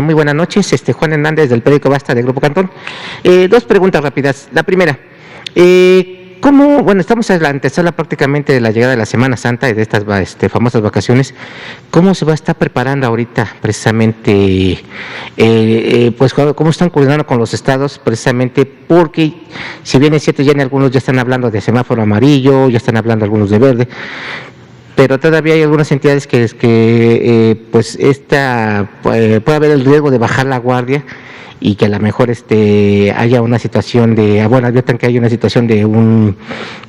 Muy buenas noches, Juan Hernández del periódico Basta de Grupo Cantón. Dos preguntas rápidas. La primera, ¿cómo, bueno, estamos a la antesala prácticamente de la llegada de la Semana Santa y de estas famosas vacaciones? ¿Cómo se va a estar preparando ahorita precisamente, pues cómo están coordinando con los estados precisamente? Porque si bien es cierto, ya en algunos ya están hablando de semáforo amarillo, ya están hablando algunos de verde, pero todavía hay algunas entidades que pues puede haber el riesgo de bajar la guardia y que a lo mejor haya una situación bueno, adviertan que hay una situación de un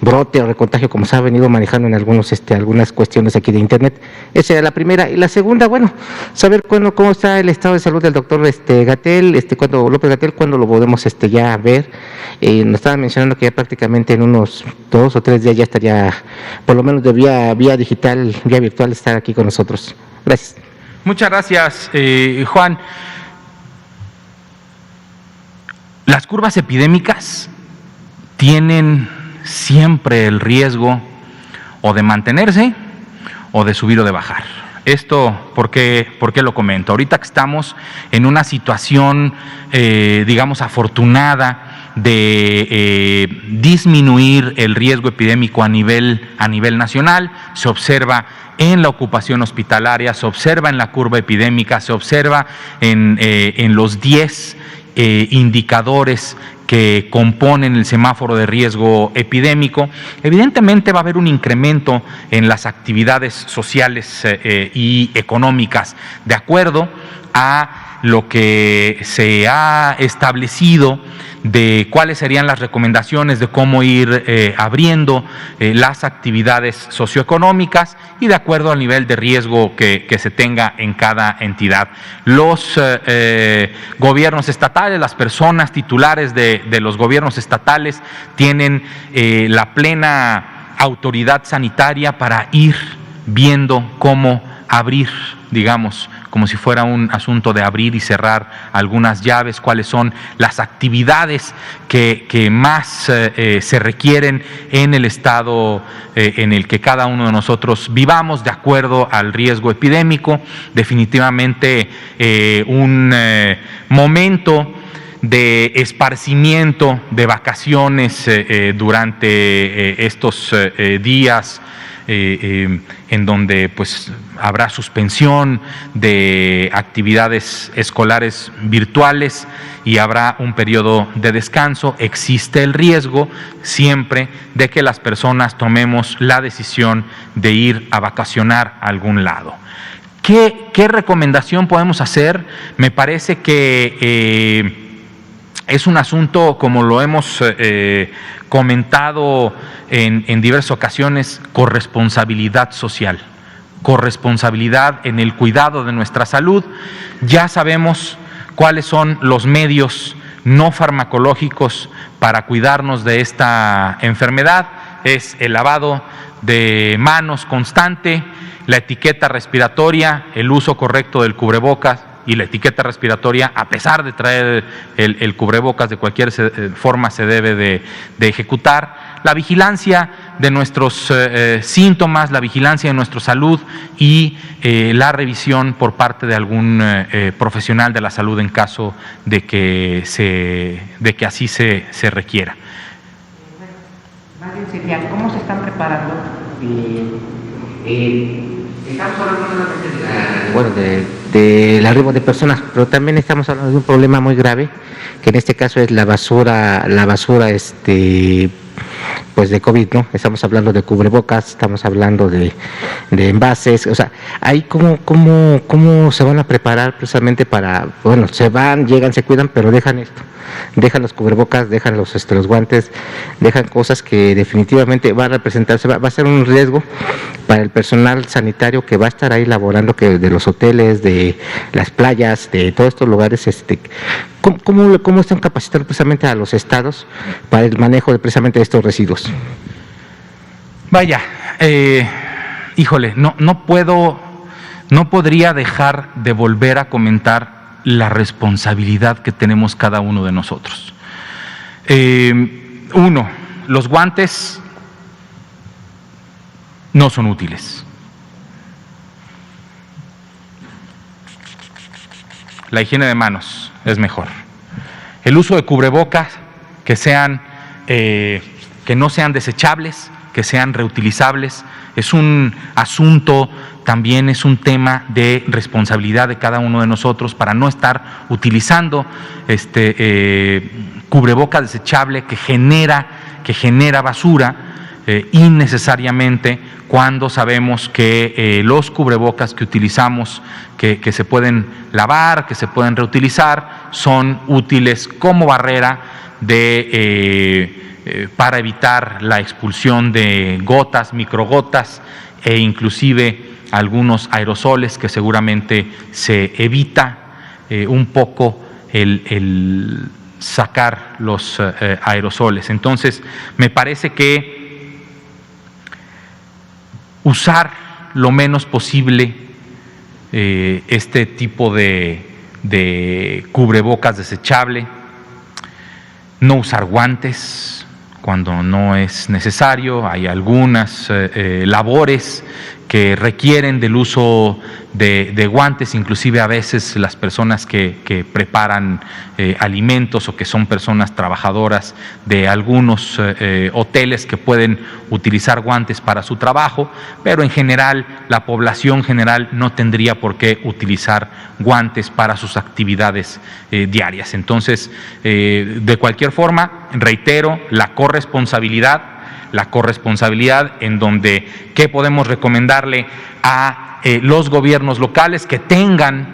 brote o recontagio, como se ha venido manejando en algunas cuestiones aquí de internet. Esa era la primera. Y la segunda, bueno, saber cómo está el estado de salud del doctor Gatell, López Gatell, cuándo lo podemos ya ver. Nos estaban mencionando que ya prácticamente en unos 2 o 3 días ya estaría, por lo menos de vía digital, vía virtual, estar aquí con nosotros. Gracias. Muchas gracias, Juan. Las curvas epidémicas tienen siempre el riesgo o de mantenerse o de subir o de bajar. Esto, ¿por qué lo comento? Ahorita que estamos en una situación, digamos, afortunada de disminuir el riesgo epidémico a nivel nacional, se observa en la ocupación hospitalaria, se observa en la curva epidémica, se observa en los 10 indicadores que componen el semáforo de riesgo epidémico. Evidentemente va a haber un incremento en las actividades sociales y económicas de acuerdo a lo que se ha establecido de cuáles serían las recomendaciones de cómo ir abriendo las actividades socioeconómicas y de acuerdo al nivel de riesgo que se tenga en cada entidad. Los gobiernos estatales, las personas titulares de los gobiernos estatales tienen la plena autoridad sanitaria para ir viendo cómo abrir, digamos, como si fuera un asunto de abrir y cerrar algunas llaves, cuáles son las actividades que más se requieren en el estado en el que cada uno de nosotros vivamos, de acuerdo al riesgo epidémico. Definitivamente un momento de esparcimiento, de vacaciones durante estos días, en donde pues habrá suspensión de actividades escolares virtuales y habrá un periodo de descanso. Existe el riesgo siempre de que las personas tomemos la decisión de ir a vacacionar a algún lado. ¿Qué recomendación podemos hacer? Me parece que es un asunto, como lo hemos comentado en diversas ocasiones, corresponsabilidad social, corresponsabilidad en el cuidado de nuestra salud. Ya sabemos cuáles son los medios no farmacológicos para cuidarnos de esta enfermedad. Es el lavado de manos constante, la etiqueta respiratoria, el uso correcto del cubrebocas, y la etiqueta respiratoria, a pesar de traer el cubrebocas, de cualquier forma se debe de ejecutar. La vigilancia de nuestros síntomas, la vigilancia de nuestra salud y la revisión por parte de algún profesional de la salud en caso de que así se requiera. Más bien sería, ¿cómo se están preparando? Estamos hablando del arribo de personas, pero también estamos hablando de un problema muy grave, que en este caso es la basura pues de COVID, ¿no? Estamos hablando de cubrebocas, estamos hablando de envases, o sea, ahí cómo se van a preparar precisamente para, bueno, se van, llegan, se cuidan, pero dejan esto, dejan los cubrebocas, dejan los guantes, dejan cosas que definitivamente van a representarse, va a ser un riesgo para el personal sanitario que va a estar ahí laborando, que de los hoteles, de las playas, de todos estos lugares. ¿Cómo están capacitando precisamente a los estados para el manejo precisamente de estos residuos? Vaya, híjole, no podría dejar de volver a comentar la responsabilidad que tenemos cada uno de nosotros. Uno, los guantes no son útiles. la higiene de manos es mejor. El uso de cubrebocas que no sean desechables, que sean reutilizables, es un asunto, también es un tema de responsabilidad de cada uno de nosotros para no estar utilizando cubrebocas desechable que genera basura innecesariamente, cuando sabemos que los cubrebocas que utilizamos, que se pueden lavar, que se pueden reutilizar, son útiles como barrera para evitar la expulsión de gotas, microgotas e inclusive algunos aerosoles, que seguramente se evita un poco el sacar los aerosoles. Entonces, me parece que usar lo menos posible este tipo de cubrebocas desechable, no usar guantes cuando no es necesario. Hay algunas labores que requieren del uso de guantes, inclusive a veces las personas que preparan alimentos o que son personas trabajadoras de algunos hoteles que pueden utilizar guantes para su trabajo, pero en general la población general no tendría por qué utilizar guantes para sus actividades diarias. Entonces, de cualquier forma, reitero, la corresponsabilidad en donde, ¿qué podemos recomendarle a los gobiernos locales? Que tengan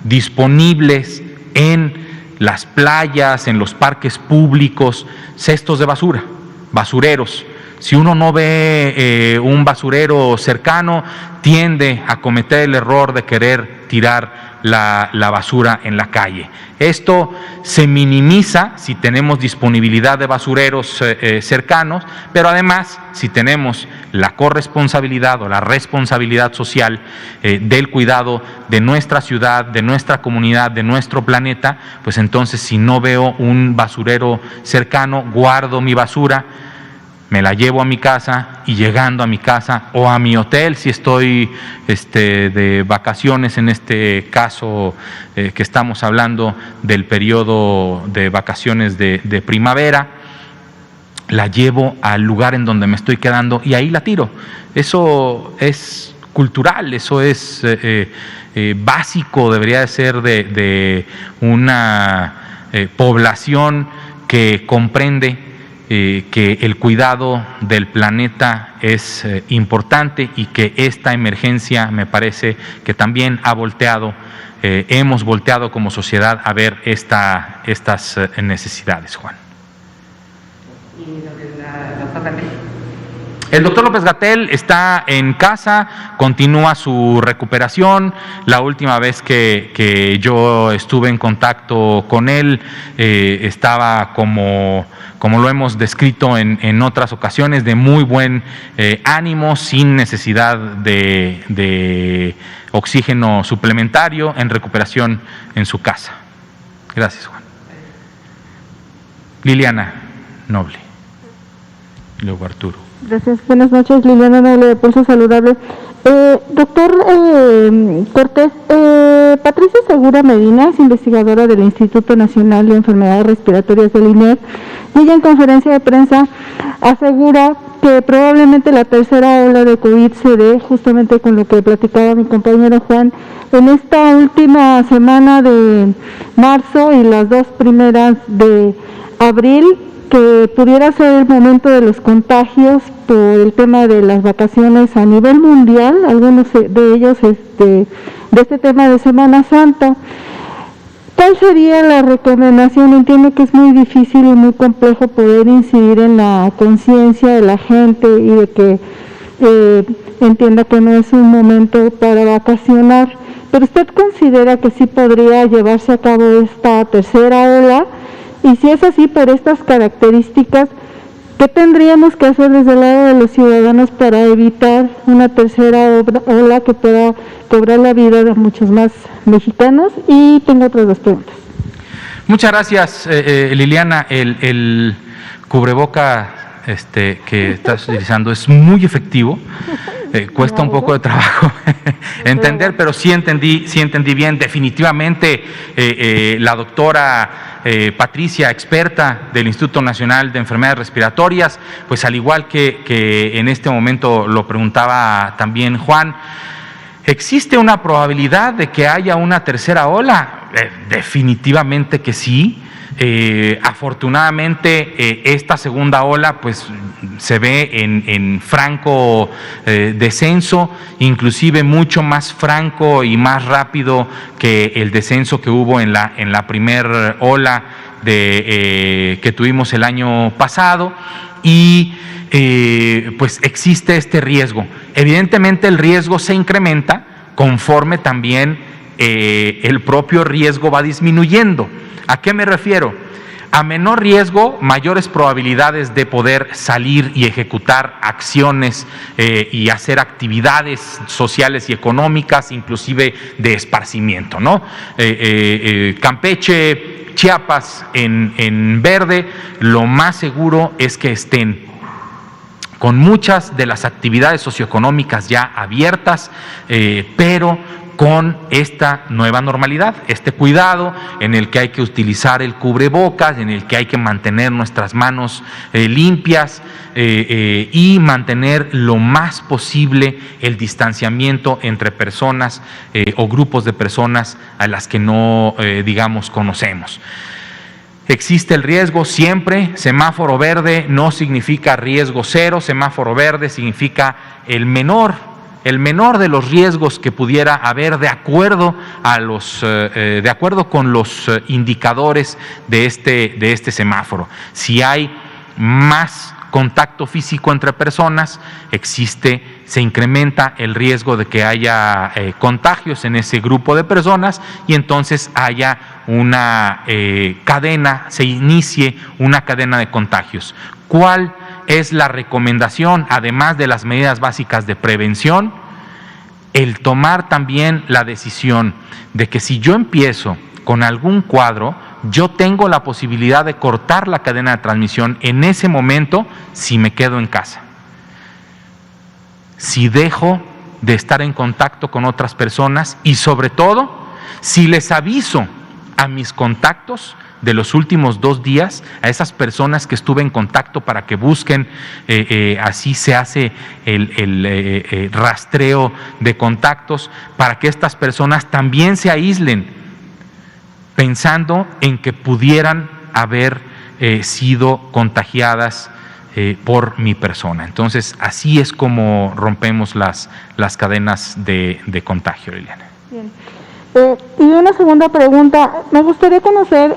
disponibles en las playas, en los parques públicos, cestos de basura, basureros. Si uno no ve un basurero cercano, tiende a cometer el error de querer tirar la basura en la calle. Esto se minimiza si tenemos disponibilidad de basureros cercanos, pero además, si tenemos la corresponsabilidad o la responsabilidad social del cuidado de nuestra ciudad, de nuestra comunidad, de nuestro planeta, pues entonces, si no veo un basurero cercano, guardo mi basura, me la llevo a mi casa, y llegando a mi casa o a mi hotel, si estoy de vacaciones, en este caso que estamos hablando del periodo de vacaciones de primavera, la llevo al lugar en donde me estoy quedando y ahí la tiro. Eso es cultural, eso es básico, debería de ser de una población que comprende que el cuidado del planeta es importante, y que esta emergencia me parece que también hemos volteado como sociedad a ver estas necesidades, Juan. El doctor López-Gatell está en casa, continúa su recuperación. La última vez que yo estuve en contacto con él, estaba como lo hemos descrito en otras ocasiones, de muy buen ánimo, sin necesidad de oxígeno suplementario, en recuperación en su casa. Gracias, Juan. Liliana Noble. Luego Arturo. Gracias. Buenas noches, Liliana Noble, de Pulso Saludable. Doctor Cortés, Patricia Segura Medina es investigadora del Instituto Nacional de Enfermedades Respiratorias del INER, y ella en conferencia de prensa asegura que probablemente la tercera ola de COVID se dé, justamente con lo que platicaba mi compañero Juan, en esta última semana de marzo y las 2 primeras de abril, que pudiera ser el momento de los contagios por el tema de las vacaciones a nivel mundial, algunos de ellos de este tema de Semana Santa. ¿Cuál sería la recomendación? Entiendo que es muy difícil y muy complejo poder incidir en la conciencia de la gente y de que entienda que no es un momento para vacacionar, pero ¿usted considera que sí podría llevarse a cabo esta tercera ola? Y si es así, por estas características, ¿qué tendríamos que hacer desde el lado de los ciudadanos para evitar una tercera ola que pueda cobrar la vida de muchos más mexicanos? Y tengo otras 2 preguntas. Muchas gracias, Liliana. El cubreboca que estás utilizando es muy efectivo. Cuesta un poco de trabajo entender, pero sí entendí bien. Definitivamente la doctora Patricia, experta del Instituto Nacional de Enfermedades Respiratorias, pues al igual que en este momento lo preguntaba también Juan, ¿existe una probabilidad de que haya una tercera ola? Definitivamente que sí. Afortunadamente esta segunda ola pues se ve en franco descenso, inclusive mucho más franco y más rápido que el descenso que hubo en la primera ola que tuvimos el año pasado, y pues existe este riesgo. Evidentemente el riesgo se incrementa conforme también el propio riesgo va disminuyendo. ¿A qué me refiero? A menor riesgo, mayores probabilidades de poder salir y ejecutar acciones y hacer actividades sociales y económicas, inclusive de esparcimiento, ¿no? Campeche, Chiapas en verde, lo más seguro es que estén con muchas de las actividades socioeconómicas ya abiertas, pero con esta nueva normalidad, este cuidado en el que hay que utilizar el cubrebocas, en el que hay que mantener nuestras manos limpias y mantener lo más posible el distanciamiento entre personas o grupos de personas a las que no, digamos, conocemos. Existe el riesgo siempre. Semáforo verde no significa riesgo cero, semáforo verde significa el menor de los riesgos que pudiera haber de acuerdo con los indicadores de este semáforo. Si hay más contacto físico entre personas, se incrementa el riesgo de que haya contagios en ese grupo de personas, y entonces haya una se inicie una cadena de contagios. ¿Cuál es la recomendación, además de las medidas básicas de prevención? El tomar también la decisión de que si yo empiezo con algún cuadro, yo tengo la posibilidad de cortar la cadena de transmisión en ese momento si me quedo en casa. Si dejo de estar en contacto con otras personas, y sobre todo, si les aviso a mis contactos de los últimos 2 días, a esas personas que estuve en contacto, para que busquen, así se hace el rastreo de contactos, para que estas personas también se aíslen, pensando en que pudieran haber sido contagiadas por mi persona. Entonces, así es como rompemos las cadenas de contagio, Liliana. Bien. Y una segunda pregunta, me gustaría conocer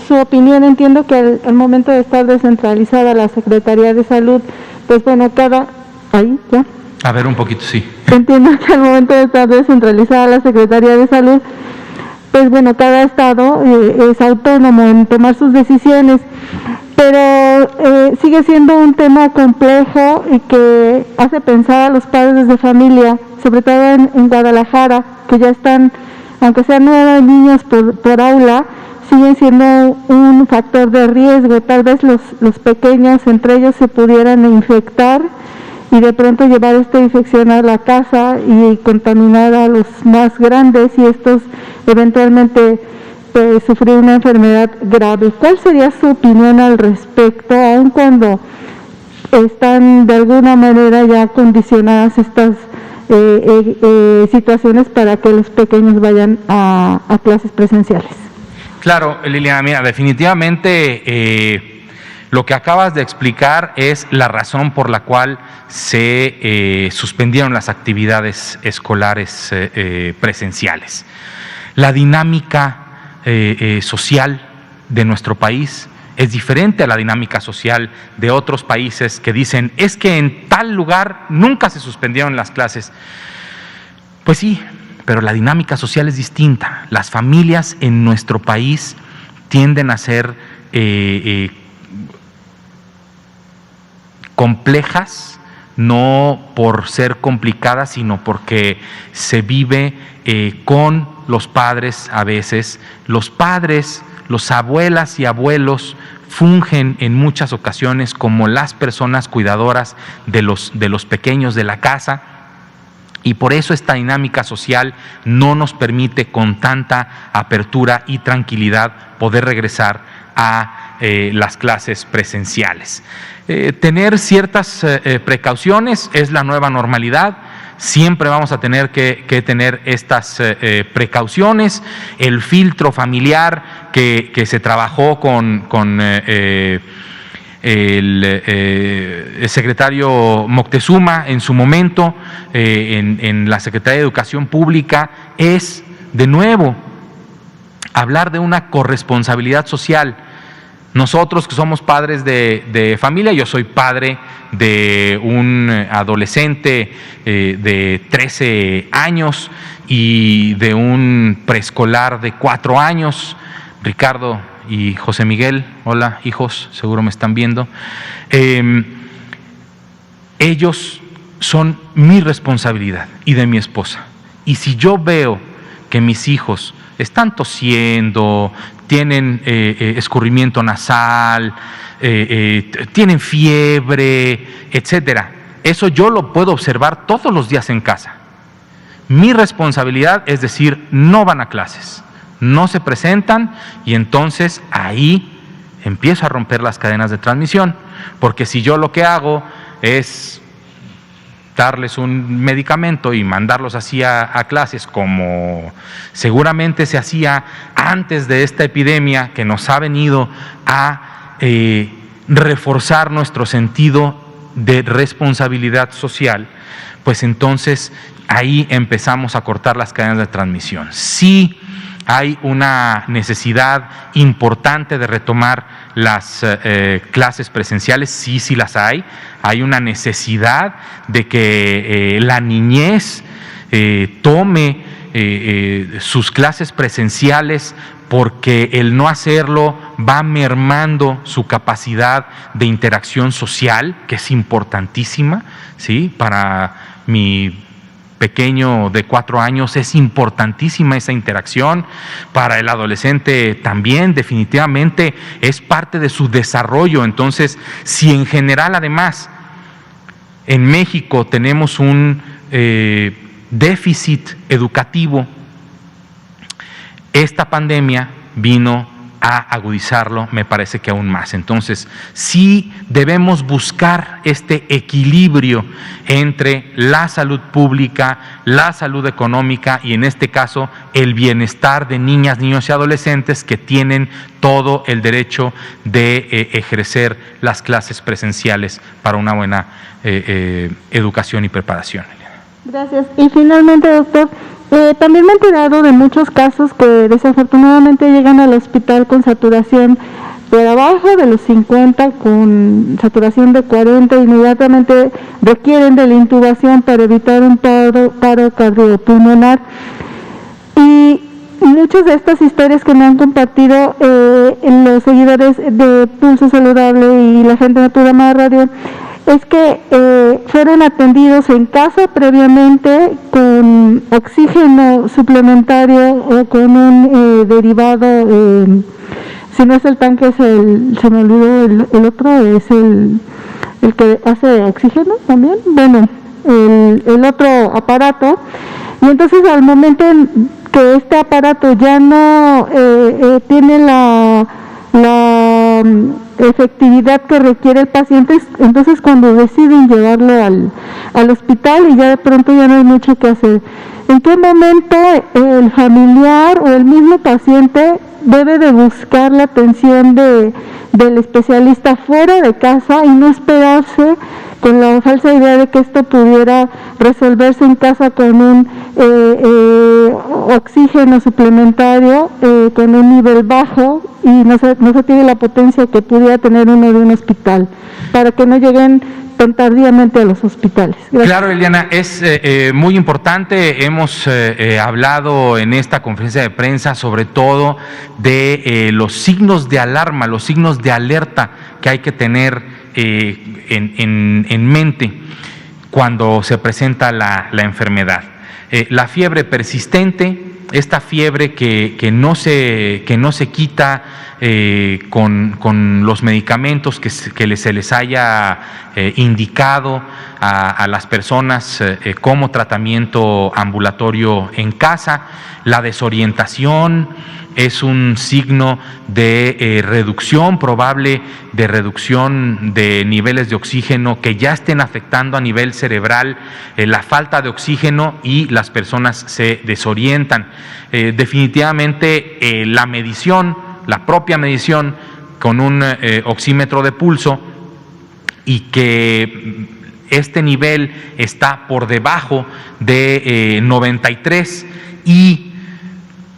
su opinión. Entiendo que al momento de estar descentralizada la Secretaría de Salud, pues bueno, ahí ya. A ver, un poquito, sí. Entiendo que al momento de estar descentralizada la Secretaría de Salud, pues bueno, cada estado es autónomo en tomar sus decisiones, pero sigue siendo un tema complejo y que hace pensar a los padres de familia, sobre todo en Guadalajara, que ya están, aunque sean 9 niños por aula, siguen siendo un factor de riesgo. Tal vez los pequeños entre ellos se pudieran infectar y de pronto llevar esta infección a la casa y contaminar a los más grandes, y estos eventualmente sufrir una enfermedad grave. ¿Cuál sería su opinión al respecto, aun cuando están de alguna manera ya condicionadas estas situaciones para que los pequeños vayan a clases presenciales? Claro, Liliana, mira, definitivamente lo que acabas de explicar es la razón por la cual se suspendieron las actividades escolares presenciales. La dinámica social de nuestro país es diferente a la dinámica social de otros países que dicen, es que en tal lugar nunca se suspendieron las clases. Pues sí, pero la dinámica social es distinta. Las familias en nuestro país tienden a ser complejas, no por ser complicadas, sino porque se vive con los padres a veces. Los padres, los abuelas y abuelos fungen en muchas ocasiones como las personas cuidadoras de los pequeños de la casa, Y por eso esta dinámica social no nos permite con tanta apertura y tranquilidad poder regresar a las clases presenciales. Tener ciertas precauciones es la nueva normalidad. Siempre vamos a tener que tener estas precauciones. El filtro familiar que se trabajó con el secretario Moctezuma en su momento en la Secretaría de Educación Pública es, de nuevo, hablar de una corresponsabilidad social. Nosotros que somos padres de familia, yo soy padre de un adolescente de 13 años y de un preescolar de 4 años, Ricardo y José Miguel, hola hijos, seguro me están viendo. Ellos son mi responsabilidad y de mi esposa. Y si yo veo que mis hijos están tosiendo, tienen escurrimiento nasal, tienen fiebre, etcétera, eso yo lo puedo observar todos los días en casa. Mi responsabilidad es decir, no van a clases, no se presentan, y entonces ahí empiezo a romper las cadenas de transmisión, porque si yo lo que hago es darles un medicamento y mandarlos así a clases, como seguramente se hacía antes de esta epidemia, que nos ha venido a reforzar nuestro sentido de responsabilidad social, pues entonces ahí empezamos a cortar las cadenas de transmisión. Sí hay una necesidad importante de retomar las clases presenciales, sí las hay. Hay una necesidad de que la niñez tome sus clases presenciales, porque el no hacerlo va mermando su capacidad de interacción social, que es importantísima, ¿sí? Para mi pequeño de 4 años es importantísima esa interacción, para el adolescente también, definitivamente es parte de su desarrollo. Entonces, si en general además en México tenemos un déficit educativo, esta pandemia vino a agudizarlo, me parece que aún más. Entonces, sí debemos buscar este equilibrio entre la salud pública, la salud económica y, en este caso, el bienestar de niñas, niños y adolescentes que tienen todo el derecho de ejercer las clases presenciales para una buena educación y preparación. Gracias. Y finalmente, doctor, también me he enterado de muchos casos que desafortunadamente llegan al hospital con saturación por abajo de los 50, con saturación de 40, inmediatamente requieren de la intubación para evitar un paro cardiopulmonar. Y muchas de estas historias que me han compartido los seguidores de Pulso Saludable y la gente de Programa de Radio es que fueron atendidos en casa previamente con oxígeno suplementario o con un derivado, si no es el tanque, es se me olvidó el otro, es el que hace oxígeno también, bueno, el otro aparato. Y entonces al momento en que este aparato ya no tiene la efectividad que requiere el paciente, entonces cuando deciden llevarlo al hospital y ya de pronto ya no hay mucho que hacer. ¿En qué momento el familiar o el mismo paciente debe de buscar la atención del especialista fuera de casa y no esperarse con la falsa idea de que esto pudiera resolverse en casa con un oxígeno suplementario con un nivel bajo y no se tiene la potencia que pudiera tener uno de un hospital, para que no lleguen tan tardíamente a los hospitales? Gracias. Claro, Eliana, es muy importante. Hemos hablado en esta conferencia de prensa sobre todo de los signos de alarma, los signos de alerta que hay que tener en mente cuando se presenta la enfermedad. La fiebre persistente, esta fiebre que no se quita con los medicamentos que se les haya indicado a las personas como tratamiento ambulatorio en casa. La desorientación es un signo de reducción probable, de reducción de niveles de oxígeno que ya estén afectando a nivel cerebral la falta de oxígeno, y las personas se desorientan. Definitivamente la medición, la propia medición con un oxímetro de pulso, y que este nivel está por debajo de 93, y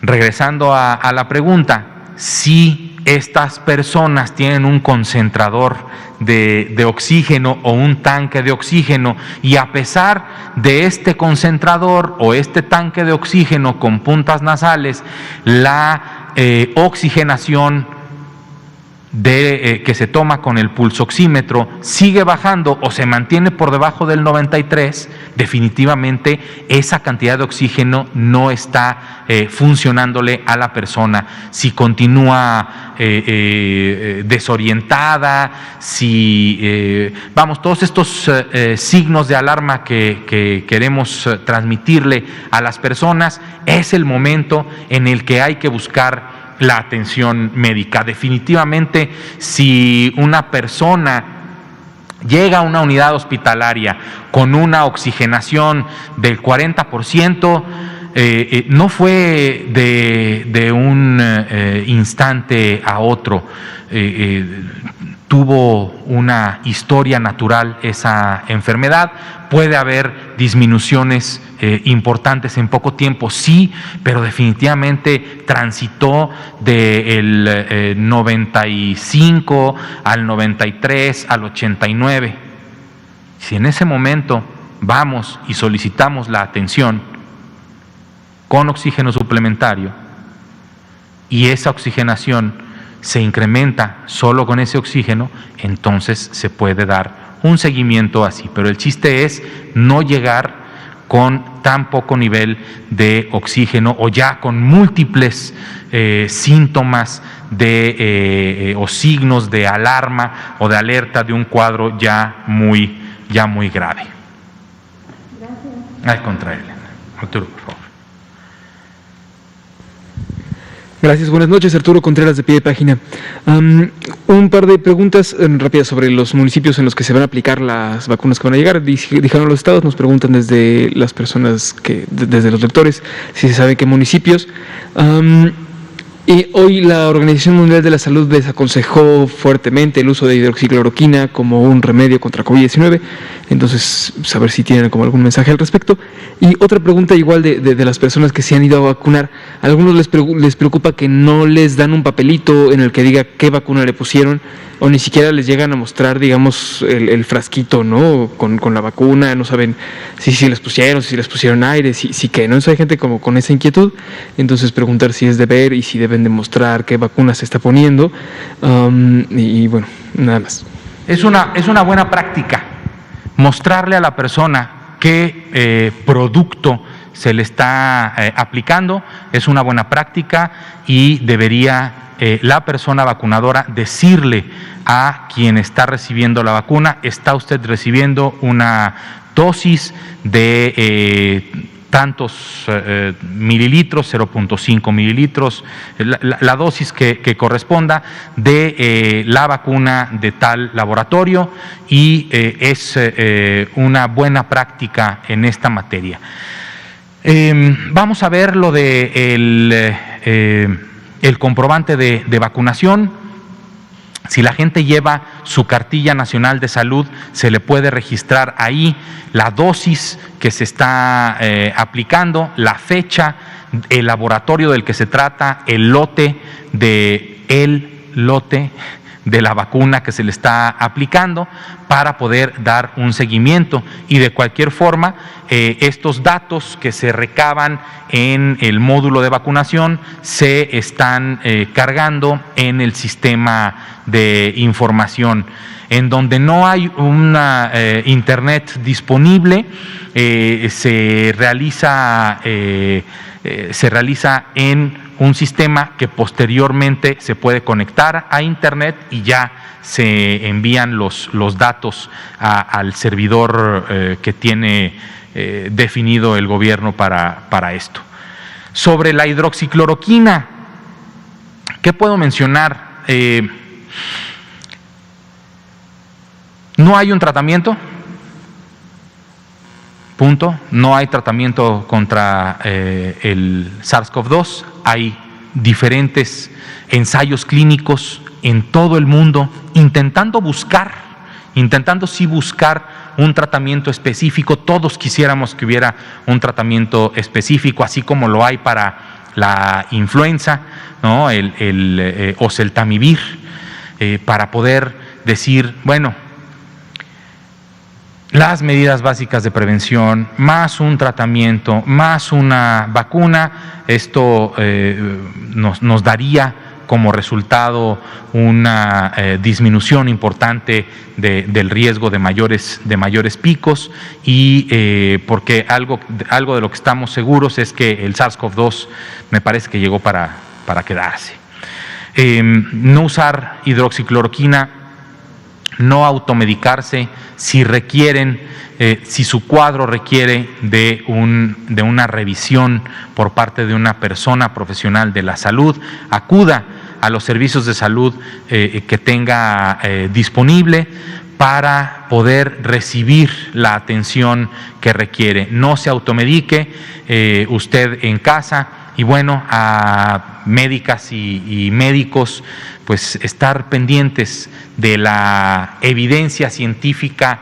regresando a la pregunta, si estas personas tienen un concentrador de oxígeno o un tanque de oxígeno, y a pesar de este concentrador o este tanque de oxígeno con puntas nasales, la oxigenación que se toma con el pulsoxímetro sigue bajando o se mantiene por debajo del 93, definitivamente esa cantidad de oxígeno no está funcionándole a la persona. Si continúa desorientada, si todos estos signos de alarma que queremos transmitirle a las personas, es el momento en el que hay que buscar la atención médica. Definitivamente, si una persona llega a una unidad hospitalaria con una oxigenación del 40%, no fue de un instante a otro. Tuvo una historia natural esa enfermedad. Puede haber disminuciones importantes en poco tiempo, sí, pero definitivamente transitó del 95 al 93 al 89. Si en ese momento vamos y solicitamos la atención con oxígeno suplementario, y esa oxigenación se incrementa solo con ese oxígeno, entonces se puede dar un seguimiento así. Pero el chiste es no llegar con tan poco nivel de oxígeno o ya con múltiples síntomas o signos de alarma o de alerta de un cuadro ya muy grave. Gracias. Al contrario, Arturo, por favor. Gracias, buenas noches, Arturo Contreras, de Pie de Página. Un par de preguntas rápidas sobre los municipios en los que se van a aplicar las vacunas que van a llegar. Dijeron los estados, nos preguntan desde las personas, desde los lectores, si se sabe qué municipios. Y hoy la Organización Mundial de la Salud desaconsejó fuertemente el uso de hidroxicloroquina como un remedio contra COVID-19, entonces saber si tienen como algún mensaje al respecto. Y otra pregunta igual de las personas que se han ido a vacunar. A algunos les preocupa que no les dan un papelito en el que diga qué vacuna le pusieron, o ni siquiera les llegan a mostrar, digamos, el frasquito, ¿no? Con la vacuna, no saben si les pusieron aire, si que no. Entonces hay gente como con esa inquietud, entonces preguntar si es deber y si deben demostrar qué vacuna se está poniendo, y bueno, nada más. Es una buena práctica mostrarle a la persona qué producto se le está aplicando. Es una buena práctica y debería la persona vacunadora decirle a quien está recibiendo la vacuna: está usted recibiendo una dosis de tantos mililitros, 0.5 mililitros, la dosis que corresponda de la vacuna de tal laboratorio, y es una buena práctica en esta materia. Vamos a ver lo de el comprobante de vacunación. Si la gente lleva su cartilla nacional de salud, se le puede registrar ahí la dosis que se está aplicando, la fecha, el laboratorio del que se trata, el lote de la vacuna que se le está aplicando, para poder dar un seguimiento. Y de cualquier forma, estos datos que se recaban en el módulo de vacunación se están cargando en el sistema de información. En donde no hay una internet disponible, se realiza se realiza en un sistema que posteriormente se puede conectar a Internet y ya se envían los datos al servidor que tiene definido el gobierno para esto. Sobre la hidroxicloroquina, ¿qué puedo mencionar? No hay un tratamiento, punto. No hay tratamiento contra el SARS-CoV-2. Hay diferentes ensayos clínicos en todo el mundo intentando sí buscar un tratamiento específico. Todos quisiéramos que hubiera un tratamiento específico, así como lo hay para la influenza, ¿no? El oseltamivir, para poder decir, bueno, las medidas básicas de prevención, más un tratamiento, más una vacuna, esto nos daría como resultado una disminución importante del riesgo de mayores picos, y porque algo de lo que estamos seguros es que el SARS-CoV-2 me parece que llegó para quedarse. No usar hidroxicloroquina, no automedicarse si su cuadro requiere de una revisión por parte de una persona profesional de la salud. Acuda a los servicios de salud que tenga disponible para poder recibir la atención que requiere. No se automedique usted en casa, y bueno, a médicas y médicos, pues estar pendientes de la evidencia científica,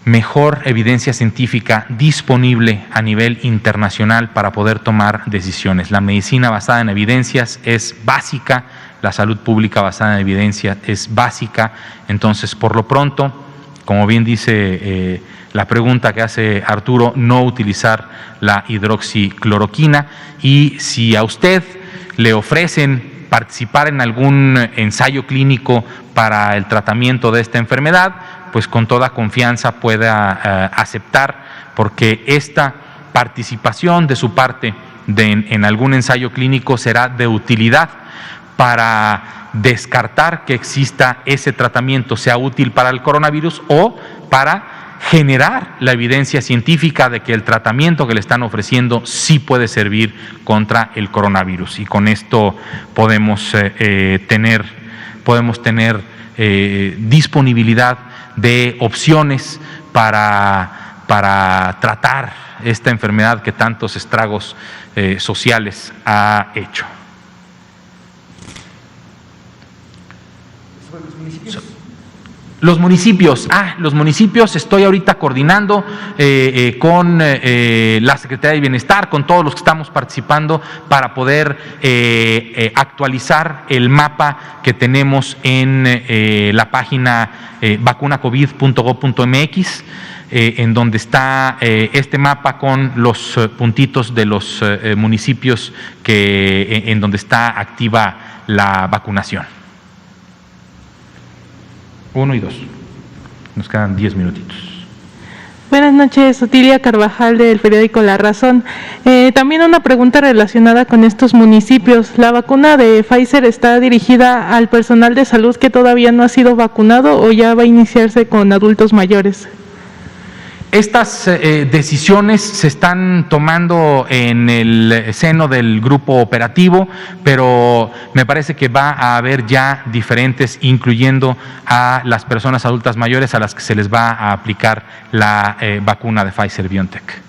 mejor evidencia científica disponible a nivel internacional para poder tomar decisiones. La medicina basada en evidencias es básica, la salud pública basada en evidencia es básica. Entonces, por lo pronto, como bien dice la pregunta que hace Arturo, no utilizar la hidroxicloroquina, y si a usted le ofrecen participar en algún ensayo clínico para el tratamiento de esta enfermedad, pues con toda confianza pueda aceptar, porque esta participación de su parte en algún ensayo clínico será de utilidad para descartar que exista ese tratamiento, sea útil para el coronavirus o para generar la evidencia científica de que el tratamiento que le están ofreciendo sí puede servir contra el coronavirus. Y con esto podemos tener disponibilidad de opciones para tratar esta enfermedad que tantos estragos sociales ha hecho. Los municipios, estoy ahorita coordinando con la Secretaría de Bienestar, con todos los que estamos participando, para poder actualizar el mapa que tenemos en la página vacunacovid.gov.mx, en donde está este mapa con los puntitos de los municipios en donde está activa la vacunación. 1 y 2. Nos quedan 10 minutitos. Buenas noches, Otilia Carvajal del periódico La Razón. También una pregunta relacionada con estos municipios. ¿La vacuna de Pfizer está dirigida al personal de salud que todavía no ha sido vacunado o ya va a iniciarse con adultos mayores? Estas decisiones se están tomando en el seno del grupo operativo, pero me parece que va a haber ya diferentes, incluyendo a las personas adultas mayores a las que se les va a aplicar la vacuna de Pfizer-BioNTech.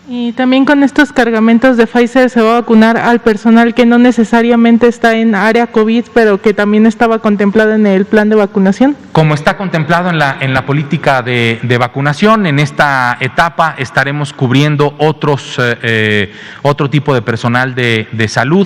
Y también con estos cargamentos de Pfizer se va a vacunar al personal que no necesariamente está en área COVID, pero que también estaba contemplado en el plan de vacunación. Como está contemplado en la política de vacunación, en esta etapa estaremos cubriendo otro tipo de personal de salud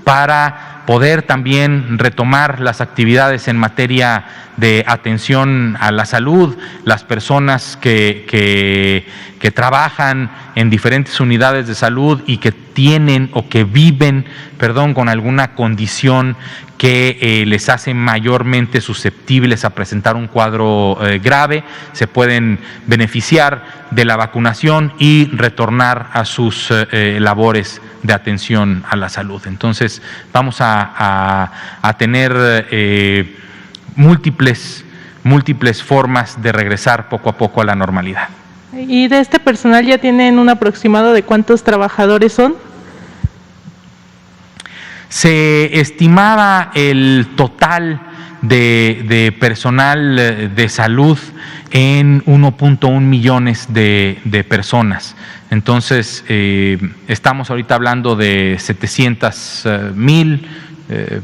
para poder también retomar las actividades en materia de atención a la salud, las personas que trabajan en diferentes unidades de salud y que tienen o que viven, con alguna condición que les hace mayormente susceptibles a presentar un cuadro grave, se pueden beneficiar de la vacunación y retornar a sus labores de atención a la salud. Entonces, vamos a tener múltiples formas de regresar poco a poco a la normalidad. ¿Y de este personal ya tienen un aproximado de cuántos trabajadores son? Se estimaba el total de personal de salud en 1.1 millones de personas. Entonces, estamos ahorita hablando de 700,000,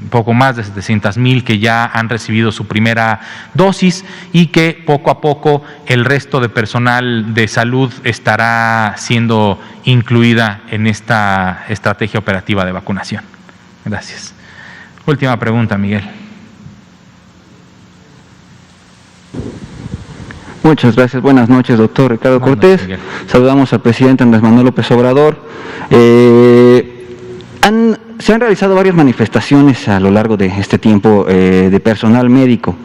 poco más de 700,000 que ya han recibido su primera dosis y que poco a poco el resto de personal de salud estará siendo incluida en esta estrategia operativa de vacunación. Gracias. Última pregunta, Miguel. Muchas gracias. Buenas noches, doctor Ricardo Cortés. Noches, saludamos al presidente Andrés Manuel López Obrador. Se han realizado varias manifestaciones a lo largo de este tiempo de personal médico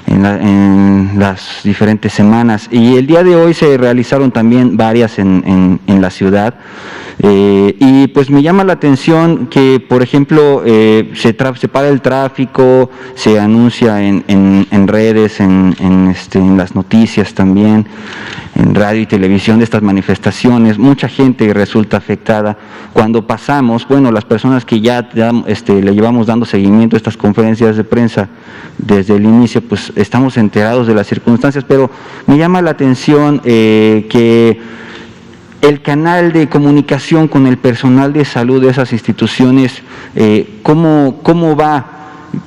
en las diferentes semanas, y el día de hoy se realizaron también varias en la ciudad. Y pues me llama la atención que, por ejemplo, se para el tráfico, se anuncia en redes, en las noticias también, en radio y televisión, de estas manifestaciones. Mucha gente resulta afectada. Cuando pasamos, las personas que ya le llevamos dando seguimiento a estas conferencias de prensa desde el inicio, pues estamos enterados de las circunstancias, pero me llama la atención que el canal de comunicación con el personal de salud de esas instituciones, ¿cómo va?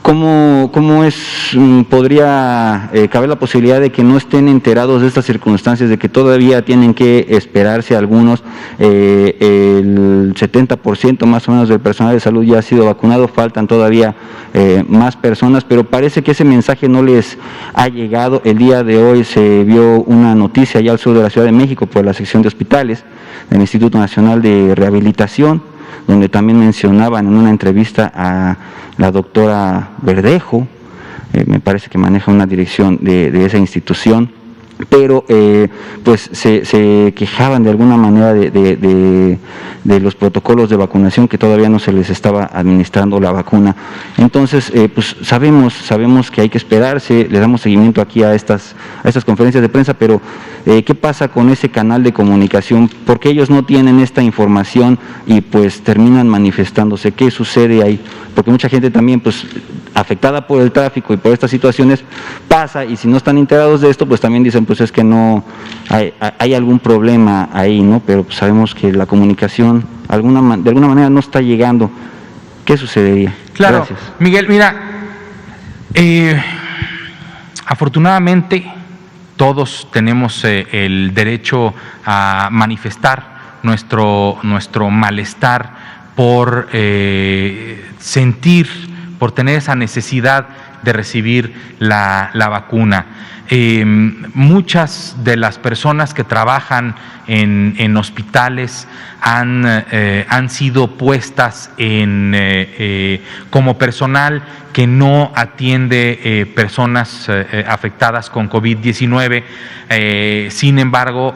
¿Cómo podría caber la posibilidad de que no estén enterados de estas circunstancias, de que todavía tienen que esperarse algunos? El 70% más o menos del personal de salud ya ha sido vacunado, faltan todavía más personas, pero parece que ese mensaje no les ha llegado. El día de hoy se vio una noticia allá al sur de la Ciudad de México por la sección de hospitales del Instituto Nacional de Rehabilitación, donde también mencionaban en una entrevista a la doctora Verdejo, me parece que maneja una dirección de esa institución, pero pues se quejaban de alguna manera de los protocolos de vacunación, que todavía no se les estaba administrando la vacuna. Entonces, pues sabemos que hay que esperarse, le damos seguimiento aquí a estas conferencias de prensa, pero ¿qué pasa con ese canal de comunicación? Porque ellos no tienen esta información y pues terminan manifestándose. ¿Qué sucede ahí? Porque mucha gente también, pues, afectada por el tráfico y por estas situaciones, pasa, y si no están enterados de esto, pues también dicen, pues es que no hay algún problema ahí, ¿no? Pero pues sabemos que la comunicación de alguna manera no está llegando. ¿Qué sucedería? Claro. Gracias. Miguel, mira, afortunadamente todos tenemos el derecho a manifestar nuestro malestar por por tener esa necesidad de recibir la vacuna. Muchas de las personas que trabajan en hospitales han sido puestas como personal que no atiende personas afectadas con COVID-19. Sin embargo,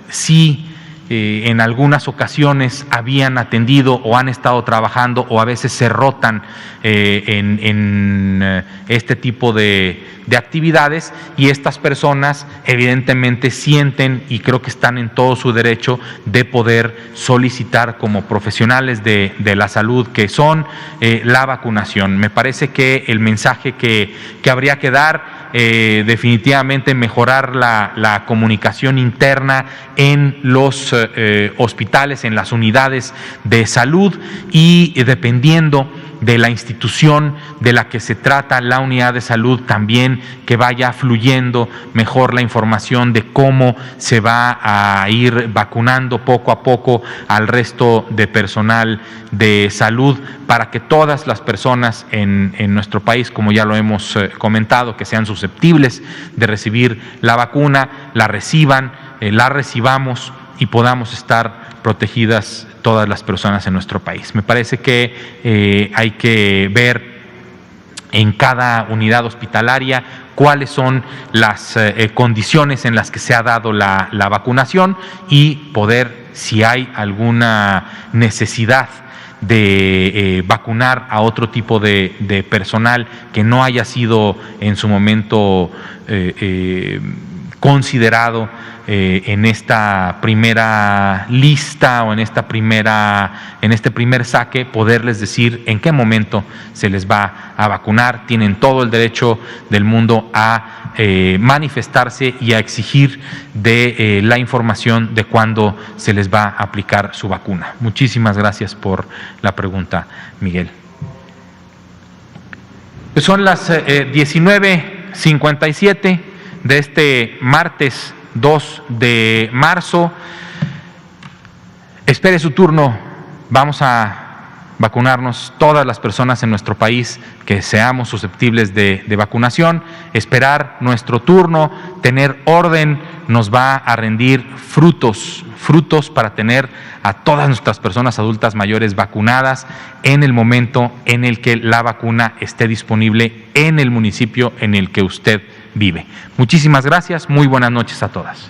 sí, en algunas ocasiones habían atendido o han estado trabajando, o a veces se rotan en este tipo de actividades, y estas personas evidentemente sienten, y creo que están en todo su derecho de poder solicitar como profesionales de la salud que son la vacunación. Me parece que el mensaje que habría que dar, definitivamente mejorar la comunicación interna en los hospitales, en las unidades de salud, y dependiendo de la institución de la que se trata la unidad de salud, también que vaya fluyendo mejor la información de cómo se va a ir vacunando poco a poco al resto de personal de salud, para que todas las personas en nuestro país, como ya lo hemos comentado, que sean susceptibles de recibir la vacuna, la reciban, la recibamos y podamos estar protegidas todas las personas en nuestro país. Me parece que hay que ver en cada unidad hospitalaria cuáles son las condiciones en las que se ha dado la vacunación y poder, si hay alguna necesidad de vacunar a otro tipo de personal que no haya sido en su momento considerado en esta primera lista o en este primer saque, poderles decir en qué momento se les va a vacunar. Tienen todo el derecho del mundo a manifestarse y a exigir de la información de cuándo se les va a aplicar su vacuna. Muchísimas gracias por la pregunta, Miguel. Pues son las 19:57 de este martes 2 de marzo. Espere su turno. Vamos a vacunarnos todas las personas en nuestro país que seamos susceptibles de vacunación. Esperar nuestro turno, tener orden, nos va a rendir frutos para tener a todas nuestras personas adultas mayores vacunadas en el momento en el que la vacuna esté disponible en el municipio en el que usted vive. Muchísimas gracias, muy buenas noches a todas.